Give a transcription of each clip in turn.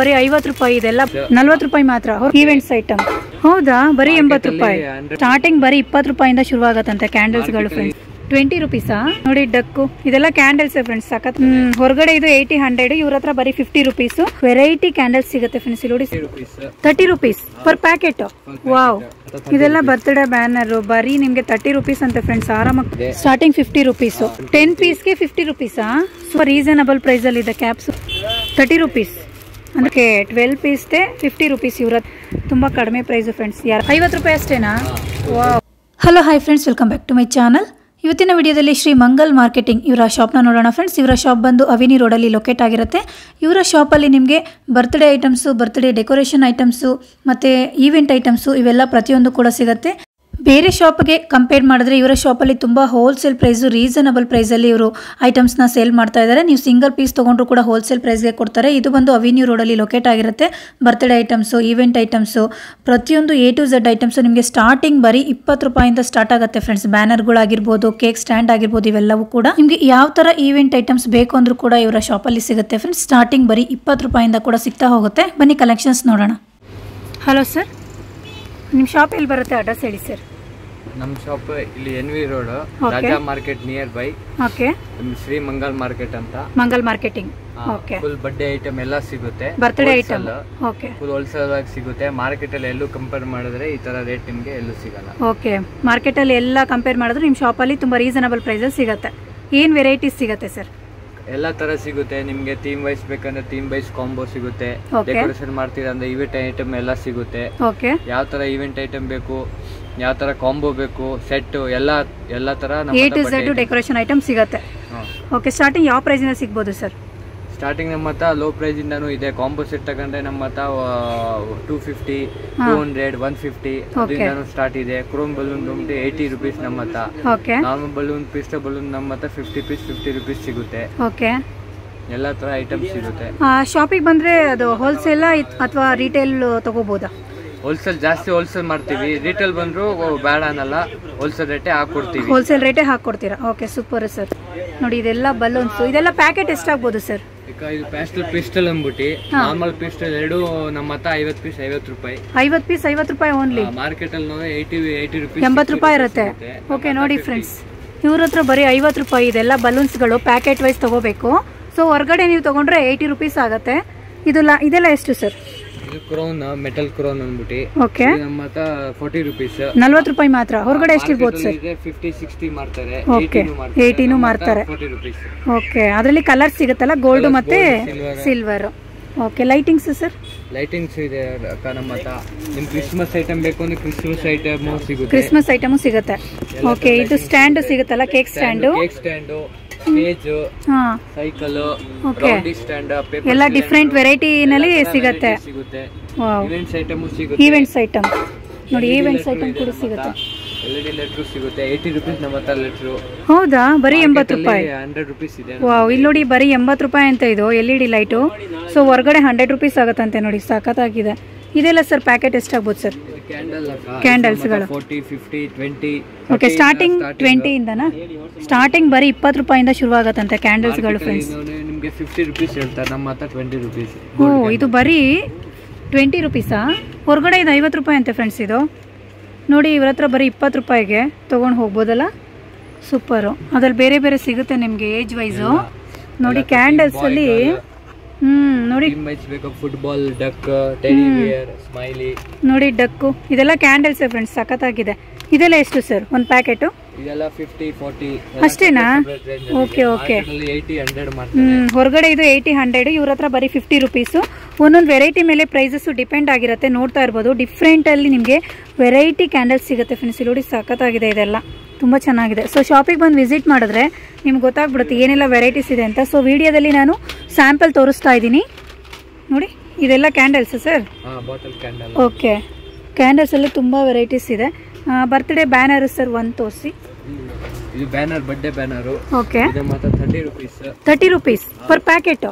ಬರೀ 50 ರೂಪಾಯಿ, ಇದೆಲ್ಲ 40 ರೂಪಾಯಿ ಮಾತ್ರ. ಈವೆಂಟ್ಸ್ ಐಟಮ್ ಹೌದಾ, ಬರೀ 80 ರೂಪಾಯಿ. ಸ್ಟಾರ್ಟಿಂಗ್ ಬರೀ 20 ರೂಪಾಯಿಂದ ಶುರುವಾಗತ್ತಂತೆ ಕ್ಯಾಂಡಲ್ಸ್ ಗಳು ಫ್ರೆಂಡ್ಸ್. 20 ರೂಪೀಸಾ ನೋಡಿ ಡಕ್ಕು, ಇದೆಲ್ಲ ಕ್ಯಾಂಡಲ್ಸ್ ಫ್ರೆಂಡ್ಸ್ ಸಖತ್. ಹೊರಗಡೆ ಇದು 80-100, ಇವ್ರ ಹತ್ರ ಬರೀ 50 ರೂಪೀಸ್. ವೆರೈಟಿ ಕ್ಯಾಂಡಲ್ಸ್ ಸಿಗುತ್ತೆ ಫ್ರೆಂಡ್ಸ್. ಇಲ್ಲಿ ನೋಡಿ 30 ರೂಪೀಸ್ ಪರ್ ಪ್ಯಾಕೆಟ್. ವಾವ್, ಇದೆಲ್ಲ ಬರ್ತ್ಡೇ ಬ್ಯಾನರ್, ಬರೀ ನಿಮ್ಗೆ 30 ರೂಪೀಸ್ ಅಂತ ಫ್ರೆಂಡ್ಸ್. ಆರಾಮಾಗಿ ಸ್ಟಾರ್ಟಿಂಗ್ 50 ರೂಪೀಸ್. 10 ಪೀಸ್ಗೆ 50 ರೂಪೀಸಾ? ಸೊ ರೀಸನಬಲ್ ಪ್ರೈಸ್ ಅಲ್ಲಿ ಇದೆ ಕ್ಯಾಪ್ಸ್. 30 ರೂಪೀಸ್ ಅಂದ್ರೆ 12 ಪೀಸ್ಗೆ 50 ರೂಪೀಸ್. ಇವ್ರ ತುಂಬಾ ಕಡಿಮೆ ಪ್ರೈಸ್ ಫ್ರೆಂಡ್ಸ್. 50 ರೂಪಾಯಿ ಅಷ್ಟೇನಾ? Wow. Hello hi friends, welcome back to my channel. ಇವತ್ತಿನ ವಿಡಿಯೋದಲ್ಲಿ ಶ್ರೀ ಮಂಗಲ್ ಮಾರ್ಕೆಟಿಂಗ್ ಇವರ ಶಾಪ್ನ ನೋಡೋಣ ಫ್ರೆಂಡ್ಸ್. ಇವರ ಶಾಪ್ ಬಂದು ಅವಿನಿ ರೋಡಲ್ಲಿ ಲೊಕೇಟ್ ಆಗಿರುತ್ತೆ. ಇವರ ಶಾಪಲ್ಲಿ ನಿಮಗೆ birthday items, birthday decoration items ಮತ್ತು ಈವೆಂಟ್ ಐಟಮ್ಸು ಇವೆಲ್ಲ ಪ್ರತಿಯೊಂದು ಕೂಡ ಸಿಗುತ್ತೆ. ಬೇರೆ ಶಾಪ್ಗೆ ಕಂಪೇರ್ ಮಾಡಿದ್ರೆ ಇವರ ಶಾಪಲ್ಲಿ ತುಂಬ ಹೋಲ್ಸೇಲ್ ಪ್ರೈಸು, ರೀಸನಬಲ್ ಪ್ರೈಸಲ್ಲಿ ಇವರು ಐಟಮ್ಸ್ನ ಸೇಲ್ ಮಾಡ್ತಾ ಇದ್ದಾರೆ. ನೀವು ಸಿಂಗಲ್ ಪೀಸ್ ತೊಗೊಂಡ್ರು ಕೂಡ ಹೋಲ್ಸೇಲ್ ಪ್ರೈಸ್ಗೆ ಕೊಡ್ತಾರೆ. ಇದು ಬಂದು ಅವಿನ್ಯೂ ರೋಡಲ್ಲಿ ಲೊಕೇಟ್ ಆಗಿರುತ್ತೆ. ಬರ್ತ್ಡೇ ಐಟಮ್ಸು, ಈವೆಂಟ್ ಐಟಮ್ಸು, ಪ್ರತಿಯೊಂದು A to Z ಐಟಮ್ಸು ನಿಮಗೆ ಸ್ಟಾರ್ಟಿಂಗ್ ಬರೀ 20 ರೂಪಾಯಿಂದ ಸ್ಟಾರ್ಟ್ ಆಗುತ್ತೆ ಫ್ರೆಂಡ್ಸ್. ಬ್ಯಾನರ್ಗಳಾಗಿರ್ಬೋದು, ಕೇಕ್ ಸ್ಟ್ಯಾಂಡ್ ಆಗಿರ್ಬೋದು, ಇವೆಲ್ಲವೂ ಕೂಡ ನಿಮಗೆ ಯಾವ ಥರ ಈವೆಂಟ್ ಐಟಮ್ಸ್ ಬೇಕು ಅಂದ್ರೂ ಕೂಡ ಇವರ ಶಾಪಲ್ಲಿ ಸಿಗುತ್ತೆ ಫ್ರೆಂಡ್ಸ್. ಸ್ಟಾರ್ಟಿಂಗ್ ಬರೀ 20 ರೂಪಾಯಿಂದ ಕೂಡ ಸಿಗ್ತಾ ಹೋಗುತ್ತೆ. ಬನ್ನಿ ಕಲೆಕ್ಷನ್ಸ್ ನೋಡೋಣ. ಹಲೋ ಸರ್, ನಿಮ್ಮ ಶಾಪ್ ಎಲ್ಲಿ ಬರುತ್ತೆ? ಅಡ್ರೆಸ್ ಹೇಳಿ ಸರ್. ನಮ್ಮ ಶಾಪ್ ಇಲ್ಲಿ NV road, Raja market nearby. Okay, Shri Mangal market ಅಂತ. Mangal marketing. Okay, full birthday item ಎಲ್ಲ ಸಿಗುತ್ತೆ. Birthday item okay, full wholesale ಆಗಿ ಸಿಗುತ್ತೆ. ಮಾರ್ಕೆಟ್ ಅಲ್ಲಿ ಎಲ್ಲೂ ಕಂಪೇರ್ ಮಾಡಿದ್ರೆ ಈ ತರ ರೇಟ್ ನಿಮಗೆ ಎಲ್ಲೂ ಸಿಗಲ್ಲ. ಓಕೆ, ಮಾರ್ಕೆಟ್ ಅಲ್ಲಿ ಎಲ್ಲ ಕಂಪೇರ್ ಮಾಡಿದ್ರೆ ನಿಮ್ಮ ಶಾಪ್ ಅಲ್ಲಿ ತುಂಬಾ ರೀಸನಬಲ್ ಪ್ರೈಸ್ ಅಲ್ಲಿ ಸಿಗುತ್ತೆ. ಏನ್ ವೆರೈಟೀಸ್ ಸಿಗುತ್ತೆ ಸರ್? ಎಲ್ಲಾ ತರ ಸಿಗುತ್ತೆ. ನಿಮ್ಗೆ ಥೀಮ್ ವೈಸ್ ಬೇಕಂದ್ರೆ ಥೀಮ್ ವೈಸ್ ಕಾಂಬೋ ಸಿಗುತ್ತೆ. ಡೆಕೋರೇಷನ್ ಮಾಡ್ತೀರಾ ಅಂದ್ರೆ ಈವೆಂಟ್ ಐಟಮ್ ಎಲ್ಲ ಸಿಗುತ್ತೆ. ಓಕೆ, ಯಾವ ತರ ಈವೆಂಟ್ ಐಟಮ್ ಬೇಕು, ಯಾವ ತರ ಕಾಂಬೋ ಬೇಕು, ಸೆಟ್ ಎಲ್ಲ ತರ A to Z decoration item ಸಿಗುತ್ತೆ. ಓಕೆ, ಸ್ಟಾರ್ಟಿಂಗ್ ಯಾವ ಪ್ರೈಸ್ ಇಂದ ಸಿಗಬಹುದು ಸರ್? ಸ್ಟಾರ್ಟಿಂಗ್ ನಮ್ಮ ಹತ್ರ ಲೋ ಪ್ರೈಸ್ ಇಂದಾನು ಇದೆ. ಕಾಂಬೋ ಸೆಟ್ ತಗೊಂಡ್ರೆ ನಮ್ಮ ಹತ್ರ 250, 200, 150 ಅದರಿಂದಾನು ಸ್ಟಾರ್ಟ್ ಇದೆ. ಕ್ರೋಮ್ ಬಲೂನ್ 80 ರೂಪೀಸ್ ನಮ್ಮ ಹತ್ರ. Okay, normal balloon, pistol balloon ನಮ್ಮ ಹತ್ರ 50 ಪೀಸ್ 50 ರೂಪೀಸ್ ಸಿಗುತ್ತೆ. ಓಕೆ, ಎಲ್ಲ ತರ ಐಟಮ್ಸ್ ಸಿಗುತ್ತೆ. ಶಾಪಿಗೆ ಬಂದ್ರೆ ಅದು ಹೋಲ್ಸೇಲ್ ಅಥವಾ ರಿಟೇಲ್ ತಗೋಬಹುದಾ? ಹೋಲ್ಸೇಲ್ ಜಾಸ್ತಿ ಹೋಲ್ಸೇಲ್ ಮಾಡ್ತೀವಿ. ರಿಟೇಲ್ ಬಂದ್ರು ಬೇಡ ಅನ್ನಲ್ಲ, ಹೋಲ್ಸೇಲ್ ರೇಟೇ ಹಾಕೊಡ್ತೀವಿ. ಹೋಲ್ಸೇಲ್ ರೇಟೇ ಹಾಕೊಡ್ತೀರಾ? Okay, super sir. ನೋಡಿ ಇದೆಲ್ಲ ಬಲೂನ್ಸ್, ಇದೆಲ್ಲ ಪ್ಯಾಕೆಟ್ ಎಷ್ಟಾಗ್ಬೋದು ಸರ್? ಇದು ಪಿಸ್ಟಲ್ ಅಂದ್ಬಿಟ್ಟು ನಾರ್ಮಲ್ ಪಿಸ್ಟಲ್ ಎರಡು ನಮ್ಮ ಹತ್ರ 50 ಪೀಸ್ 50 ರೂಪಾಯಿ. 50 ಪೀಸ್ 50 ರೂಪಾಯಿ ಓನ್ಲಿ. ಮಾರ್ಕೆಟ್ ಅಲ್ಲಿ 80 ರೂಪಾಯಿ 80 ರೂಪಾಯಿ ಇರುತ್ತೆ. ಓಕೆ, ನೋಡಿ ಫ್ರೆಂಡ್ಸ್, ಇವ್ರ ಹತ್ರ ಬರೀ 50 ರೂಪಾಯಿ. ಇದೆಲ್ಲ ಬಲೂನ್ಸ್ಗಳು ಪ್ಯಾಕೆಟ್ ವೈಸ್ ತಗೋಬೇಕು. ಸೊ ಹೊರಗಡೆ ನೀವು ತಗೊಂಡ್ರೆ 80 ರೂಪೀಸ್ ಆಗುತ್ತೆ. ಇದೆಲ್ಲ ಎಷ್ಟು ಸರ್? ಕ್ರೌನ್, ಮೆಟಲ್ ಕ್ರೌನ್ ಅಂದ್ಬಿಟ್ಟು. ಓಕೆ, ನಮ್ಮ ಹತ್ರ 40 ರೂಪೀಸ್. 40 ರೂಪಾಯಿ ಮಾತ್ರ. ಹೊರಗಡೆ ಎಷ್ಟಿರ್ಬೋದು ಸರ್? 50-60 ಮಾಡ್ತಾರೆ. ಓಕೆ, 80 ಮಾಡ್ತಾರೆ. 40 ರೂಪೀಸ್. ಓಕೆ, ಅದರಲ್ಲಿ ಕಲರ್ ಸಿಗುತ್ತಲ್ಲ, ಗೋಲ್ಡ್ ಮತ್ತೆ silver. Okay, lightings sir? Lightings ಇದೆ ನಮ್ಮ ಹತ್ರ. ನಿಮ್ ಕ್ರಿಸ್ಮಸ್ ಐಟಮ್ ಬೇಕು ಅಂದ್ರೆ ಕ್ರಿಸ್ಮಸ್ ಐಟಮ್ ಸಿಗುತ್ತೆ. ಕ್ರಿಸ್ಮಸ್ ಐಟಮ್ ಸಿಗುತ್ತೆ. ಓಕೆ, ಇದು ಸ್ಟ್ಯಾಂಡ್ ಸಿಗುತ್ತಲ್ಲ, cake stand, stage, cycle, stand, ಎಲ್ಲ ಡಿಫ್ರೆಂಟ್ ವೆರೈಟಿನಲ್ಲಿ ಸಿಗುತ್ತೆ. ಈವೆಂಟ್ಸ್ ಐಟಮ್ ಸಿಗುತ್ತೆ. ಈವೆಂಟ್ಸ್ ಐಟಮ್ ನೋಡಿ, ಈವೆಂಟ್ಸ್ ಐಟಮ್ ಕೂಡ ಸಿಗುತ್ತೆ. LED ಲೆಟ್ರು ಸಿಗುತ್ತೆ. 80 ರೂಪೀಸ್ ನಮ್ಮ ಹತ್ರ ಲೆಟ್ರು. ಹೌದಾ, ಬರೀ 80 ರೂಪಾಯಿ. 100 ರೂಪೀಸ್ ಇದೆ. ವಾವ್, ಇಲ್ಲಿ ನೋಡಿ ಬರೀ 80 ರೂಪಾಯಿ ಅಂತ ಇದು LED ಲೈಟು. ಸೊ ಹೊರಗಡೆ 100 ರೂಪೀಸ್ ಆಗುತ್ತಂತೆ. ನೋಡಿ ಸಖತ್ತಾಗಿದೆ. ಇದೆಲ್ಲ ಸರ್ ಪ್ಯಾಕೆಟ್ ಎಷ್ಟಾಗ್ಬೋದು ಸರ್? ಕ್ಯಾಂಡಲ್ಸ್ಗಳು 40, 50, 20. ಓಕೆ, ಸ್ಟಾರ್ಟಿಂಗ್ 20 ಇಂದನಾ? ಸ್ಟಾರ್ಟಿಂಗ್ ಬರೀ 20 ರೂಪಾಯಿಂದ ಶುರುವಾಗತ್ತಂತೆ ಕ್ಯಾಂಡಲ್ಸ್ಗಳು ಫ್ರೆಂಡ್ಸ್. ನಿಮಗೆ 50 ರೂಪೀಸ್ ಹೇಳ್ತಾರೆ, ನಮ್ಮ ಹತ್ರ 20 ರೂಪೀಸ್. ಓ, ಇದು ಬರೀ 20 ರೂಪೀಸಾ? ಹೊರಗಡೆ ಇದು 50 ರೂಪಾಯಿ ಅಂತೆ ಫ್ರೆಂಡ್ಸ್. ಇದು ನೋಡಿ, ಇವ್ರ ಹತ್ರ ಬರೀ 20 ರೂಪಾಯಿಗೆ ತೊಗೊಂಡು ಹೋಗ್ಬೋದಲ್ಲ. ಸೂಪರು. ಅದ್ರಲ್ಲಿ ಬೇರೆ ಬೇರೆ ಸಿಗುತ್ತೆ ನಿಮಗೆ ಏಜ್ ವೈಸು. ನೋಡಿ ಕ್ಯಾಂಡಲ್ಸ್ ಅಲ್ಲಿ ನೋಡಿ football, duck, teddy beer, smiley. ನೋಡಿ ಡಕ್ಕು, ಇದೆಲ್ಲ ಕ್ಯಾಂಡಲ್ಸ್ ಫ್ರೆಂಡ್ಸ್, ಸಖತ್ತಾಗಿದೆ. ಇದೆಲ್ಲ ಎಷ್ಟು ಸರ್ ಒಂದು ಪ್ಯಾಕೆಟು? ಇದೆಲ್ಲ 50, 40 ಅಷ್ಟೇನಾ? Okay, okay. 80, 100 ಮಾಡ್ತಾರೆ. ಹೊರಗಡೆ ಇದು 80, 100. ಇವ್ರ ಹತ್ರ ಬರೀ 50 ರೂಪೀಸು. ಒಂದೊಂದು ವೆರೈಟಿ ಮೇಲೆ ಪ್ರೈಸಸ್ಸು ಡಿಪೆಂಡ್ ಆಗಿರುತ್ತೆ. ನೋಡ್ತಾ ಇರ್ಬೋದು, ಡಿಫ್ರೆಂಟಲ್ಲಿ ನಿಮಗೆ ವೆರೈಟಿ ಕ್ಯಾಂಡಲ್ಸ್ ಸಿಗುತ್ತೆ ಫ್ರೆಂಡ್ಸ್. ನೋಡಿ ಸಖತ್ತಾಗಿದೆ, ಇದೆಲ್ಲ ತುಂಬ ಚೆನ್ನಾಗಿದೆ. ಸೊ ಶಾಪಿಗೆ ಬಂದು ವಿಸಿಟ್ ಮಾಡಿದ್ರೆ ನಿಮ್ಗೆ ಗೊತ್ತಾಗ್ಬಿಡುತ್ತೆ ಏನೆಲ್ಲ ವೆರೈಟೀಸ್ ಇದೆ ಅಂತ. ಸೊ ವಿಡಿಯೋದಲ್ಲಿ ನಾನು ಸ್ಯಾಂಪಲ್ ತೋರಿಸ್ತಾ ಇದ್ದೀನಿ. ನೋಡಿ ಇದೆಲ್ಲ ಕ್ಯಾಂಡಲ್ಸ್ ಸರ್? ಓಕೆ, ಕ್ಯಾಂಡಲ್ಸಲ್ಲಿ ತುಂಬ ವೆರೈಟೀಸ್ ಇದೆ. ಬರ್ತ್ಡೇ ಬ್ಯಾನರ್ ಸರ್ ಒಂದು ತೋರಿಸಿ. ಇದು ಬ್ಯಾನರ್, ಬಡ್ಡೆ ಬ್ಯಾನರ್. ಓಕೆ, ಇದು ಮಾತ್ರ 30 rupees. 30 rupees per packet.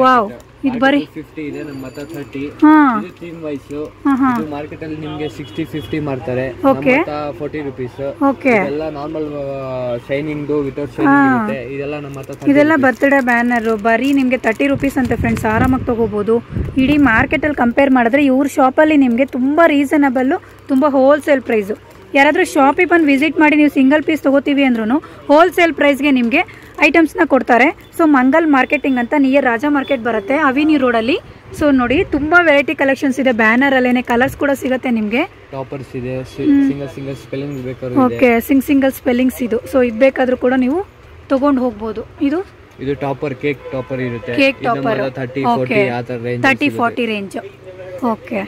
Wow, ಇದು ಬರೀ 50 ಇದೆ, ನಮ್ಮ ಹತ್ರ 30. ಹಾ, ಇದು ಥೀಮ್ ವೈಸ್. ಹಾ, ಇದು ಮಾರ್ಕೆಟ್ ಅಲ್ಲಿ ನಿಮಗೆ 60-50 ಮಾಡ್ತಾರೆ. Okay. ನಮ್ಮ ಹತ್ರ 40 rupees. ಓಕೆ. ಇದೆಲ್ಲ ನಾರ್ಮಲ್ ಶೈನಿಂಗ್ ವಿತೌಟ್ ಶೈನಿಂಗ್ ಇರುತ್ತೆ. ಇದೆಲ್ಲ ನಮ್ಮ ಹತ್ರ 30 ಇದೆಲ್ಲ rupees. ಬರ್ತ್ಡೇ ಬ್ಯಾನರ್ ಬರೀ ನಿಮಗೆ 30 rupees ಅಂತೆ ಫ್ರೆಂಡ್ಸ್. ಆರಾಮಾಗಿ ತಗೋಬಹುದು. ಇಡೀ ಮಾರ್ಕೆಟ್ ಅಲ್ಲಿ ಕಂಪೇರ್ ಮಾಡಿದ್ರೆ ಇವ್ರ ಶಾಪಲ್ಲಿ ನಿಮಗೆ ತುಂಬಾ ರೀಸನಬಲ್, ತುಂಬಾ ಹೋಲ್ಸೇಲ್ ಪ್ರೈಸ್. ಯಾರಾದರೂ ಶಾಪಿಗೆ ಬಂದು ವಿಸಿಟ್ ಮಾಡಿ ನೀವು ಸಿಂಗಲ್ ಪೀಸ್ ತೊಗೋತೀವಿ ಅಂದ್ರೂ ಹೋಲ್ಸೇಲ್ ಪ್ರೈಸ್ಗೆ ನಿಮಗೆ ಐಟಮ್ಸ್ನ ಕೊಡ್ತಾರೆ. ಸೊ ಮಂಗಲ್ ಮಾರ್ಕೆಟಿಂಗ್ ಅಂತ ನಿಯರ್ ರಾಜ ಮಾರ್ಕೆಟ್ ಬರುತ್ತೆ, ಅವಿನ್ಯೂ ರೋಡಲ್ಲಿ. ಸೊ ನೋಡಿ, ತುಂಬ ವೆರೈಟಿ ಕಲೆಕ್ಷನ್ಸ್ ಇದೆ. ಬ್ಯಾನರಲ್ಲೇ ಕಲರ್ಸ್ ಕೂಡ ಸಿಗುತ್ತೆ ನಿಮಗೆ. ಟಾಪರ್ಸ್ ಇದೆ, ಸಿಂಗಲ್ ಸ್ಪೆಲ್ಲಿಂಗ್ ಬೇಕಾದ್ರೆ. ಓಕೆ, ಸಿಂಗಲ್ ಸ್ಪೆಲ್ಲಿಂಗ್ಸ್ ಇದು. ಸೊ ಇದು ಬೇಕಾದರೂ ಕೂಡ ನೀವು ತೊಗೊಂಡು ಹೋಗ್ಬೋದು. ಇದು ಟಾಪರ್, ಕೇಕ್ ಟಾಪರ್ ಇರುತ್ತೆ. ಕೇಕ್ ಟಾಪರ್ 30-40 ಆ ತರ ರೇಂಜ್. 30-40 ರೇಂಜ್. ಓಕೆ,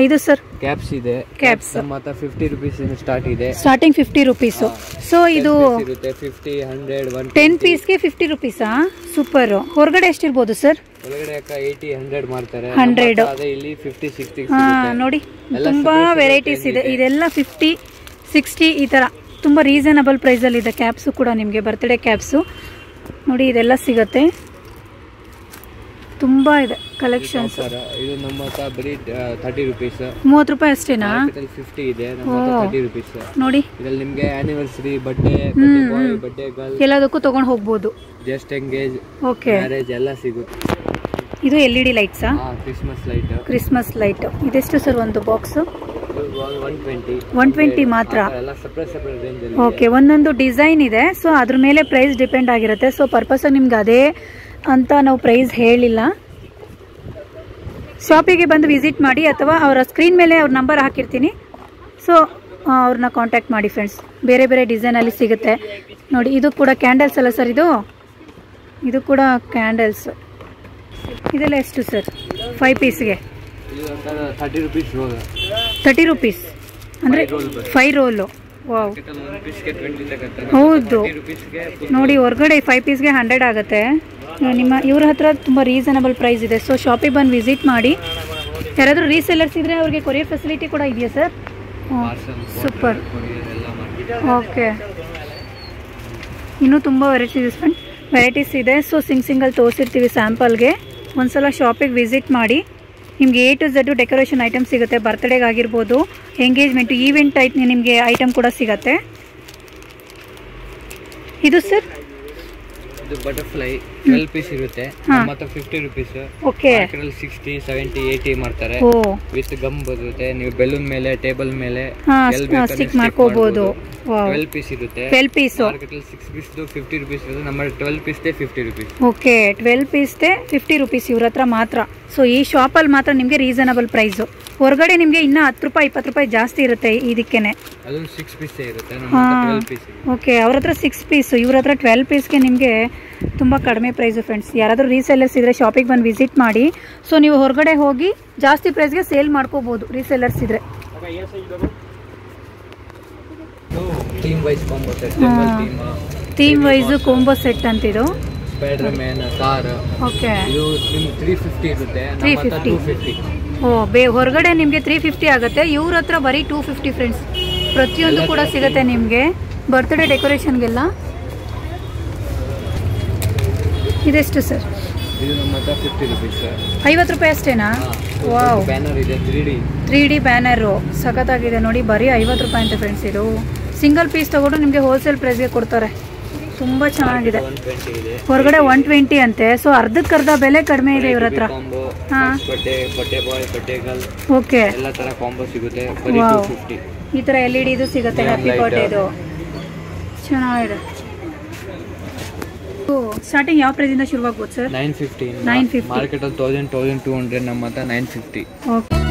ಇದು ಸರ್ ಕ್ಯಾಪ್ಸ್ ಇದೆ. ಕ್ಯಾಪ್ಸ್ ನಮ್ಮ ಹತ್ರ 50 rupees ಇಂದ ಸ್ಟಾರ್ಟ್ ಇದೆ. Starting 50 rupees. ಸೊ ಇದು ಇರುತ್ತೆ 50, 100, 120. 10 ಪೀಸ್ಗೆ 50 rupees. ಸೂಪರ್. ಹೊರಗಡೆ ಎಷ್ಟಿರ್ಬೋದು ಸರ್? ಒಳಗಡೆ 80, 100 ಮಾಡ್ತಾರೆ. 100. ಅದೇ ಇಲ್ಲಿ 50, 60 ಹಾ, ನೋಡಿ ತುಂಬಾ ವೆರೈಟೀಸ್ ಇದೆ. ಇದೆಲ್ಲ 50, 60 ಈ ತರ ತುಂಬಾ ರೀಸನಬಲ್ ಪ್ರೈಸ್ ಅಲ್ಲಿ ಇದೆ. ಕ್ಯಾಪ್ಸು ಕೂಡ ನಿಮಗೆ ಬರ್ತ್ಡೇ ಕ್ಯಾಪ್ಸು ನೋಡಿ, ಇದೆಲ್ಲ ಸಿಗತ್ತೆ. ತುಂಬಾ ಇದೆ ಕಲೆಕ್ಷನ್ಸ್. ಇದು ನಮ್ಮ ಹತ್ರ ಬರೀ 30 rupees. 30 ರೂಪಾಯಿ ಅಷ್ಟೇನಾ? 50 ಇದೆ, ನಮ್ಮ ಹತ್ರ 30 rupees. ನೋಡಿ, ಇದರಲ್ಲಿ ನಿಮಗೆ anniversary, birthday boy, birthday girl ಎಲ್ಲದಕ್ಕೂ ತಗೊಂಡು ಹೋಗ್ಬೋದು. ಜಸ್ಟ್ ಎಂಗೇಜ್, ಓಕೆ, ಮ್ಯಾರೇಜ್ ಎಲ್ಲ ಸಿಗುತ್ತೆ. ಇದು LED ಲೈಟ್ಸಾ? Christmas light. ಕ್ರಿಸ್ಮಸ್ ಲೈಟ್ ಇದೆಷ್ಟು ಸರ್ ಒಂದು ಬಾಕ್ಸ್? 120. 120 ಮಾತ್ರ. ಎಲ್ಲ ಸೆಪರೇಟ್ ರೇಂಜ್ ಅಲ್ಲಿ. ಓಕೆ, ಒಂದೊಂದು ಡಿಸೈನ್ ಇದೆ. ಸೊ ಅದ್ರ ಮೇಲೆ ಪ್ರೈಸ್ ಡಿಪೆಂಡ್ ಆಗಿರುತ್ತೆ. ಸೊ ಪರ್ಪಸ್ ನಿಮ್ಗೆ ಅದೇ ಅಂತ ನಾವು ಪ್ರೈಸ್ ಹೇಳಿಲ್ಲ. ಶಾಪಿಗೆ ಬಂದು ವಿಸಿಟ್ ಮಾಡಿ, ಅಥವಾ ಅವರ ಸ್ಕ್ರೀನ್ ಮೇಲೆ ಅವ್ರ ನಂಬರ್ ಹಾಕಿರ್ತೀನಿ. ಸೊ ಅವ್ರನ್ನ ಕಾಂಟ್ಯಾಕ್ಟ್ ಮಾಡಿ ಫ್ರೆಂಡ್ಸ್. ಬೇರೆ ಬೇರೆ ಡಿಸೈನಲ್ಲಿ ಸಿಗುತ್ತೆ ನೋಡಿ. ಇದು ಕೂಡ ಕ್ಯಾಂಡಲ್ಸ್ ಅಲ್ಲ ಸರ್? ಇದು ಕೂಡ ಕ್ಯಾಂಡಲ್ಸ್. ಇದೆಲ್ಲ ಎಷ್ಟು ಸರ್ 5 ಪೀಸ್ಗೆ? 30 rupees ರೋಲ್. 30 rupees ಅಂದರೆ 5 ರೋಲು. ವಾವ್, ಹೌದು ನೋಡಿ. ಹೊರಗಡೆ 5 ಪೀಸ್ಗೆ 100 ಆಗುತ್ತೆ. ಇವ್ರ ಹತ್ರ ತುಂಬ ರೀಸನಬಲ್ ಪ್ರೈಸ್ ಇದೆ. ಸೊ ಶಾಪಿಗೆ ಬಂದು ವಿಸಿಟ್ ಮಾಡಿ. ಯಾರಾದರೂ ರೀಸೆಲ್ಲರ್ಸ್ ಇದ್ದರೆ ಅವ್ರಿಗೆ ಕೊರಿಯರ್ ಫೆಸಿಲಿಟಿ ಕೂಡ ಇದೆಯಾ ಸರ್? ಸೂಪರ್. ಓಕೆ, ಇನ್ನೂ ತುಂಬ ವೆರೈಟೀಸ್ ಇದೆ. ಸೊ ಸಿಂಗಲ್ ತೋರಿಸಿರ್ತೀವಿ ಸ್ಯಾಂಪಲ್ಗೆ. ಒಂದ್ಸಲ ಶಾಪಿಗೆ ವಿಸಿಟ್ ಮಾಡಿ. ನಿಮಗೆ A to Z decoration item ಸಿಗುತ್ತೆ. ಬರ್ತ್ಡೇಗೆ ಆಗಿರ್ಬೋದು, ಎಂಗೇಜ್ಮೆಂಟು, ಈವೆಂಟ್ ನಿಮಗೆ ಐಟಮ್ ಕೂಡ ಸಿಗುತ್ತೆ. ಇದು ಸರ್? ಇದು ಬಟರ್ಫ್ಲೈ 12 ಪೀಸ್ ಇರುತ್ತೆ. ನಮ್ಮ ಹತ್ರ 50 rupees. ಓಕೆ, 60, 70, 80 ಮಾಡ್ತಾರೆ. ವಿತ್ ಗಮ್ ಬರುತ್ತೆ. ನೀವು ಬೆಲೂನ್ ಮೇಲೆ, ಟೇಬಲ್ ಮೇಲೆ ಸ್ಟಿಕ್ ಮಾಡ್ಕೋಬಹುದು. 12 ಪೀಸ್ ಇರುತ್ತೆ. 12 ಪೀಸ್. ಮಾರ್ಕೆಟ್ ಅಲ್ಲಿ 6 ಪೀಸ್ 50 rupees ಇರುತ್ತೆ. ನಮ್ಮ 12 piece 50 rupees. Okay, 12 piece 50 rupees ಇವ್ರ ಹತ್ರ ಮಾತ್ರ. ಸೊ ಈ ಶಾಪಲ್ಲಿ ಮಾತ್ರ ನಿಮಗೆ ರೀಸನಬಲ್ ಪ್ರೈಸು. ಹೊರಗಡೆ ನಿಮಗೆ ಇನ್ನೂ 10 ರೂಪಾಯಿ 20 ರೂಪಾಯಿ ಜಾಸ್ತಿ ಇರುತ್ತೆ ಇದಕ್ಕೇನೆ. ಅದೊಂದು 6 ಪೀಸ್ ಇರುತ್ತೆ. ನಮ್ಮ ಹತ್ರ 12 ಪೀಸ್. ಓಕೆ, ಅವ್ರ ಹತ್ರ 6 ಪೀಸ್, ಇವ್ರ ಹತ್ರ 12 ಪೀಸ್ಗೆ ನಿಮಗೆ ತುಂಬ ಕಡಿಮೆ ಪ್ರೈಸು ಫ್ರೆಂಡ್ಸ್. ಯಾರಾದರೂ ರೀಸೆಲ್ಲರ್ಸ್ ಇದ್ದರೆ ಶಾಪಿಗೆ ಬಂದು ವಿಸಿಟ್ ಮಾಡಿ. ಸೊ ನೀವು ಹೊರಗಡೆ ಹೋಗಿ ಜಾಸ್ತಿ ಪ್ರೈಸ್ಗೆ ಸೇಲ್ ಮಾಡ್ಕೋಬೋದು ರೀಸೆಲ್ಲರ್ಸ್ ಇದ್ದರೆ. ಥೀಮ್ ವೈಸ್ ಕಾಂಬೋ ಸೆಟ್ ಅಂತಿದು. Spider-Man, car. ಓಕೆ, ಇದು ನಿಮ್ಗೆ 350 ಇರುತ್ತೆ. 350. ಹೊರಗಡೆ ನಿಮಗೆ 350 ಆಗುತ್ತೆ. ಇವ್ರ ಹತ್ರ ಬರೀ 250 ಫ್ರೆಂಡ್ಸ್. ಪ್ರತಿಯೊಂದು ಕೂಡ ಸಿಗುತ್ತೆ ನಿಮಗೆ ಬರ್ತ್ಡೇ ಡೆಕೋರೇಷನ್ಗೆಲ್ಲ. ಇದೆಷ್ಟು ಸರ್? ಇದು ನಮ್ಮ ಹತ್ರ 50 rupees. 50 ರೂಪಾಯಿ ಅಷ್ಟೇನಾ? ವಾವ್, ಬ್ಯಾನರ್ ಇದೆ 3D ಬ್ಯಾನರು ಸಖತ್ತಾಗಿದೆ ನೋಡಿ. ಬರೀ 50 ರೂಪಾಯಿ ಅಂತ ಫ್ರೆಂಡ್ಸ್. ಇದು ಸಿಂಗಲ್ ಪೀಸ್ ತಗೊಂಡು ನಿಮಗೆ ಹೋಲ್ಸೇಲ್ ಪ್ರೈಸ್ಗೆ ಕೊಡ್ತಾರೆ. ತುಂಬ ಚೆನ್ನಾಗಿದೆ. ಹೊರಗಡೆ 120 ಅಂತೆ. ಸೊ ಅರ್ಧಕ್ಕರ್ಧ ಬೆಲೆ ಕಡಿಮೆ ಇದೆ ಇವ್ರ ಹತ್ರ. ಓಕೆ, ಎಲ್ಲ ತರ ಕಾಂಬೋ ಸಿಗುತ್ತೆ. ಈ ತರ LED ಇದು ಸಿಗುತ್ತೆ. ಹ್ಯಾಪಿ ಬರ್ತ್ಡೇದು ಚೆನ್ನಾಗಿದೆ. ಸ್ಟಾರ್ಟಿಂಗ್ ಯಾವ ಪ್ರೈಸ್ ಇಂದ ಶುರುವಾಗಬಹುದು ಸರ್? 950. 950. ಮಾರ್ಕೆಟ್ ಅಲ್ಲಿ 1000, 1200. ನಮ್ಮ ಹತ್ರ 950. ಓಕೆ.